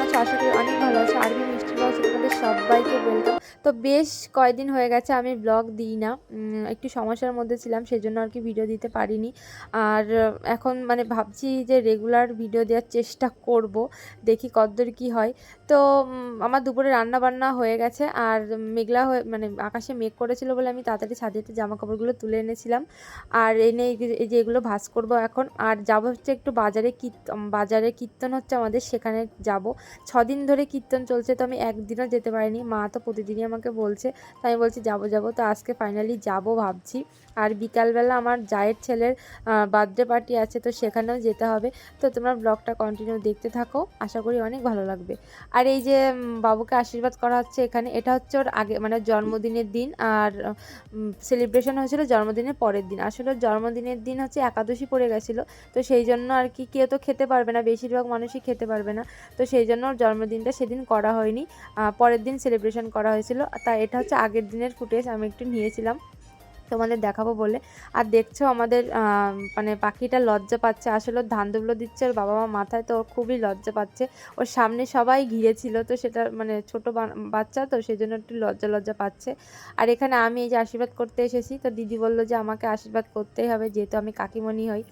আছো? আশা করি অনেক ভালো আছো। আরবি মিষ্টি ব্লগসে তোমাদের সবাইকে ওয়েলকাম। তো বেশ কয়েকদিন হয়ে গেছে আমি ব্লগ দিই না, একটু সমস্যার মধ্যে ছিলাম, সেজন্য আর কি ভিডিও দিতে পারিনি। আর এখন মানে ভাবছি যে রেগুলার ভিডিও দেওয়ার চেষ্টা করব, দেখি কতদূর কি হয়। তো আমার দুপুরে রান্না বান্না হয়ে গেছে, আর মেঘলা হয়ে মানে আকাশে মেঘ করেছিল বলে আমি তাড়াতাড়ি ছাদেতে জামা কাপড়গুলো তুলে এনেছিলাম। আর এনে এই যে এগুলো ভাঁজ করব এখন। আর যাব হচ্ছে একটু বাজারে কীর্তন হচ্ছে আমাদের, সেখানে যাব। 6 দিন ধরে কীর্তন চলছে, তো আমি একদিনও যেতে পারিনি। মা তো প্রতিদিনই আমাকে বলছে, তাই আমি বলছি যাবো, তো আজকে ফাইনালি যাব ভাবছি। আর বিকালবেলা আমার জায়ের ছেলের বার্থডে পার্টি আছে, তো সেখানেও যেতে হবে। তো তোমরা ব্লগটা কন্টিনিউ দেখতে থাকো, আশা করি অনেক ভালো লাগবে। আর এই যে বাবুকে আশীর্বাদ করা হচ্ছে এখানে, এটা হচ্ছে ওর আগে মানে জন্মদিনের দিন। আর সেলিব্রেশন হয়েছিল জন্মদিনের পরের দিন। আসলে জন্মদিনের দিন হচ্ছে একাদশী পড়ে গেছিলো, তো সেই জন্য আর কি কেউ তো খেতে পারবে না, বেশিরভাগ মানুষই খেতে পারবে না। তো সেই জন্য ওর জন্মদিনটা সেদিন করা হয়নি, পরের দিন সেলিব্রেশন করা হয়েছিল। তাই এটা হচ্ছে আগের দিনের ফুটেজ, আমি একটু নিয়েছিলাম তোমাদের দেখাবো বলে। আর দেখছো আমাদের মানে পাখিটা লজ্জা পাচ্ছে, আসলে ওর ধান দুবলো দিচ্ছে ওর বাবা মা মাথায়, তো ওর খুবই লজ্জা পাচ্ছে। ওর সামনে সবাই ঘিরেছিল, তো সেটা মানে ছোট বাচ্চা, তো সেই জন্য একটু লজ্জা পাচ্ছে। আর এখানে আমি এই যে আশীর্বাদ করতে এসেছি, তো দিদি বললো যে আমাকে আশীর্বাদ করতেই হবে, যেহেতু আমি কাকিমণি হই।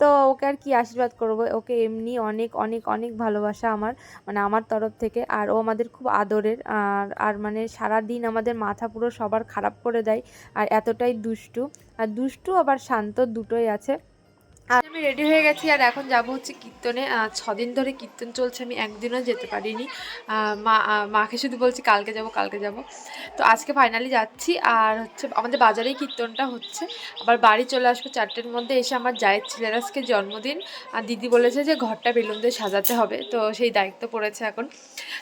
তো ওকে আর কি আশীর্বাদ করব, ওকে এমনি অনেক অনেক অনেক ভালোবাসা আমার, মানে আমার তরফ থেকে। আর ও আমাদের খুব আদরের, আর মানে সারাদিন আমাদের মাথা পুরো সবার খারাপ করে দেয়। আর এতটাই দুষ্টু, আর দুষ্টু আবার শান্ত দুটোই আছে। আর আমি রেডি হয়ে গেছি, আর এখন যাব হচ্ছে কীর্তনে। 6 দিন ধরে কীর্তন চলছে, আমি একদিনও যেতে পারিনি। মাকে শুধু বলছি কালকে যাব। তো আজকে ফাইনালি যাচ্ছি। আর হচ্ছে আমাদের বাজারেই কীর্তনটা হচ্ছে, আবার বাড়ি চলে আসবো 4টের মধ্যে এসে। আমার জায়ের ছেলের আজকে জন্মদিন, আর দিদি বলেছে যে ঘরটা বেলুন দিয়ে সাজাতে হবে, তো সেই দায়িত্ব পড়েছে এখন।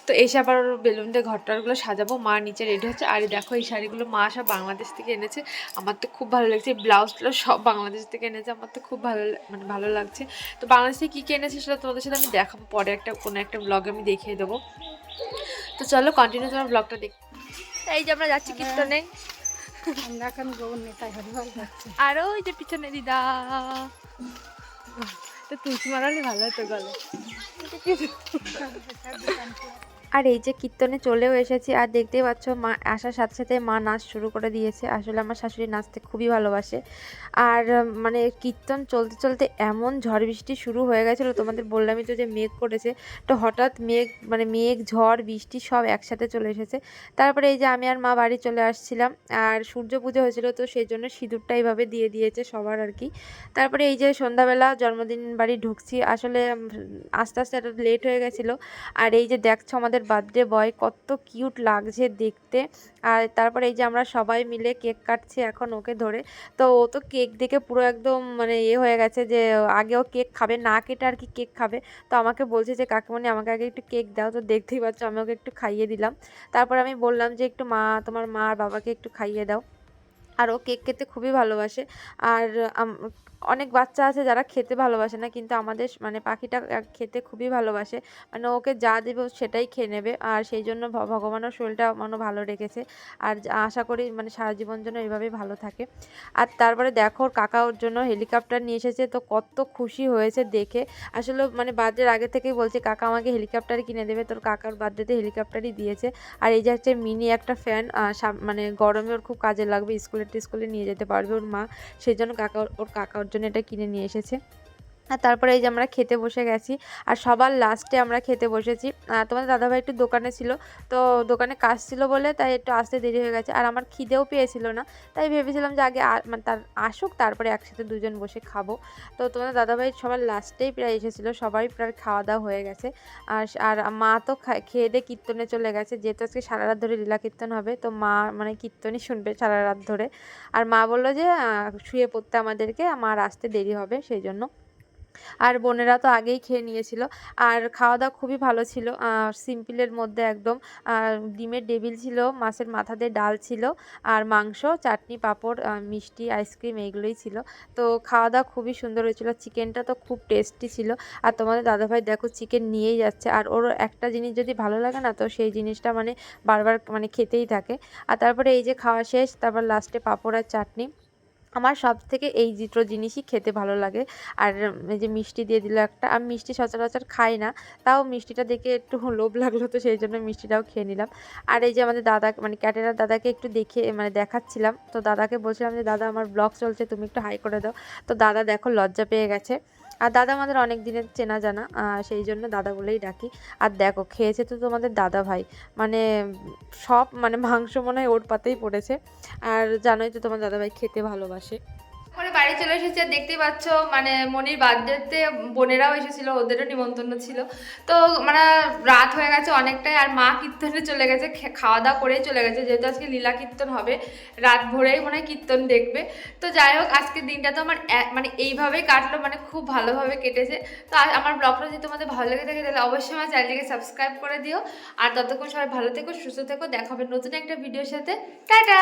তো এসে আবার বেলুন দিয়ে ঘরটারগুলো সাজাবো। মা নিচে রেডি হচ্ছে। আর দেখো এই শাড়িগুলো মা সব বাংলাদেশ থেকে এনেছে, আমার তো খুব ভালো লাগছে। ব্লাউজগুলো সব বাংলাদেশ থেকে এনেছে, আমার তো খুব মানে ভালো লাগছে। তো বাংলাদেশ থেকে কী কী এনেছে সেটা তোমাদের সাথে আমি দেখাবো পরে, কোনো একটা ব্লগে আমি দেখিয়ে দেবো। তো চলো কন্টিনিউ তোমার ব্লগটা দেখ। এই যে আমরা যাচ্ছি কীর্তনে, আরও ওই যে পিছনে দিদা। তো তুলসী মারালে ভালো হতো গলে। আর এই যে কীর্তনে চলেও এসেছি, আর দেখতেই পাচ্ছ মা আসার সাথে সাথে মা নাচ শুরু করে দিয়েছে। আসলে আমার শাশুড়ি নাচতে খুবই ভালোবাসে। আর মানে কীর্তন চলতে চলতে এমন ঝড় বৃষ্টি শুরু হয়ে গেছিলো, তোমাদের বললামই তো যে মেঘ করেছে, তো হঠাৎ মেঘ ঝড় বৃষ্টি সব একসাথে চলে এসেছে। তারপরে এই যে আমি আর মা বাড়ি চলে আসছিলাম, আর সূর্য পুজো হয়েছিল, তো সেই জন্য সিঁদুরটা এইভাবে দিয়ে দিয়েছে সবার আর কি। তারপরে এই যে সন্ধ্যাবেলা জন্মদিন বাড়ি ঢুকছি, আসলে আস্তে আস্তে একটা লেট হয়ে গেছিলো। আর এই যে দেখছো আমাদের বার্থডে বয় কত কিউট লাগছে দেখতে। আর তারপরে এই যে আমরা সবাই মিলে কেক কাটছি এখন ওকে ধরে। তো ও তো কেক দেখে পুরো একদম মানে হয়ে গেছে, যে আগেও কেক খাবে, না কেটে আর কি কেক খাবে। তো আমাকে বলছে যে কাকিমণি আমাকে আগে একটু কেক দাও, তো দেখতেই পাচ্ছ আমি ওকে একটু খাইয়ে দিলাম। তারপর আমি বললাম যে একটু তোমার মা আর বাবাকে একটু খাইয়ে দাও। আর ও কেক খেতে খুবই ভালোবাসে। আর অনেক বাচ্চা আছে যারা খেতে ভালোবাসে না, কিন্তু আমাদের মানে পাখিটা খেতে খুবই ভালোবাসে, মানে ওকে যা দেবে সেটাই খেয়ে নেবে। আর সেই জন্য ভগবানের শরীরটা ভালো রেখেছে। আর আশা করি মানে সারা জীবন যেন এইভাবেই ভালো থাকে। আর তারপরে দেখো ওর কাকা ওর জন্য হেলিকপ্টার নিয়ে এসেছে, তো কত খুশি হয়েছে দেখে। আসলে মানে বার্থডের আগে থেকেই বলছে কাকা আমাকে হেলিকপ্টার কিনে দেবে, তোর কাকার বার্থডেতে হেলিকপ্টারই দিয়েছে। আর এই যে হচ্ছে মিনি একটা ফ্যান, মানে গরমে ওর খুব কাজে লাগবে, স্কুলে নিয়ে যেতে পারবে ওর মা, সেই জন্য ওর কাকা ওর জন্য এটা কিনে নিয়ে এসেছে। আর তারপরে এই যে আমরা খেতে বসে গেছি, আর সবার লাস্টে আমরা খেতে বসেছি। তোমাদের দাদাভাই একটু দোকানে ছিল, তো দোকানে কাজ ছিল বলে তাই একটু আসতে দেরি হয়ে গেছে। আর আমার খিদেও পেয়েছিল না, তাই ভেবেছিলাম যে আগে মানে তার আসুক, তারপরে একসাথে দুজন বসে খাবো। তো তোমাদের দাদাভাই সবার লাস্টেই প্রায় এসেছিলো, সবাই প্রায় খাওয়া দাওয়া হয়ে গেছে। আর মা তো খেয়ে দিয়ে কীর্তনে চলে গেছে, যেহেতু আজকে সারা রাত ধরে লীলা কীর্তন হবে, তো মা মানে কীর্তনই শুনবে সারা রাত ধরে। আর মা বললো যে শুয়ে পড়তে আমাদেরকে, আমার আসতে দেরি হবে সেই জন্য। আর বোনেরা তো আগেই খেয়ে নিয়েছিল। আর খাওয়া দাওয়া খুবই ভালো ছিল, সিম্পলের মধ্যে একদম। ডিমের টেবিল ছিল, মাছের মাথা দিয়ে ডাল ছিল, আর মাংস, চাটনি, পাঁপড়, মিষ্টি, আইসক্রিম এইগুলোই ছিল। তো খাওয়া দাওয়া খুবই সুন্দর হয়েছিল, চিকেনটা তো খুব টেস্টি ছিল। আর তোমাদের দাদাভাই দেখো চিকেন নিয়েই যাচ্ছে, আর ওর একটা জিনিস যদি ভালো লাগে না, তো সেই জিনিসটা মানে বারবার মানে খেতেই থাকে। আর তারপরে এই যে খাওয়া শেষ, তারপর লাস্টে পাঁপড় আর চাটনি। আমার সবথেকে এই দুটো জিনিসই খেতে ভালো লাগে। আর এই যে মিষ্টি দিয়ে দিল একটা, আমি মিষ্টি সচরাচর খাই না, তাও মিষ্টিটা দেখে একটু লোভ লাগলো, তো সেই জন্য মিষ্টিটাও খেয়ে নিলাম। আর এই যে আমাদের দাদা মানে ক্যাটেরার দাদাকে একটু মানে দেখাচ্ছিলাম, তো দাদাকে বলছিলাম যে দাদা আমার ব্লগ চলছে, তুমি একটু হাই করে দাও। তো দাদা দেখো লজ্জা পেয়ে গেছে। আর দাদা আমাদের অনেক দিনের চেনা জানা, সেই জন্য দাদা বলেই ডাকি। আর দেখো খেয়েছে তো তোমাদের দাদা ভাই, মানে সব মানে মাংস মনে হয় ওর পাতেই পড়েছে। আর জানোই তো তোমার দাদা ভাই খেতে ভালোবাসে। পরে বাড়ি চলে এসেছি, আর দেখতেই পাচ্ছ মানে মনির বার্থডেতে বোনেরাও এসেছিল, ওদেরও নিমন্ত্রণ ছিল। তো মানে রাত হয়ে গেছে অনেকটাই, আর মা কীর্তনে চলে গেছে, খাওয়া দাওয়া করেই চলে গেছে, যেহেতু আজকে লীলা কীর্তন হবে, রাত ভোরেই মনে হয় কীর্তন দেখবে। তো যাই হোক, আজকের দিনটা তো আমার মানে এইভাবেই কাটলো, মানে খুব ভালোভাবে কেটেছে। তো আমার ব্লগটা যদি তোমাদের ভালো লেগে থাকে তাহলে অবশ্যই আমার চ্যানেলটিকে সাবস্ক্রাইব করে দিও। আর ততক্ষণ সবাই ভালো থেকো, সুস্থ থেকো, দেখা হবে নতুন একটা ভিডিওর সাথে। টাটা।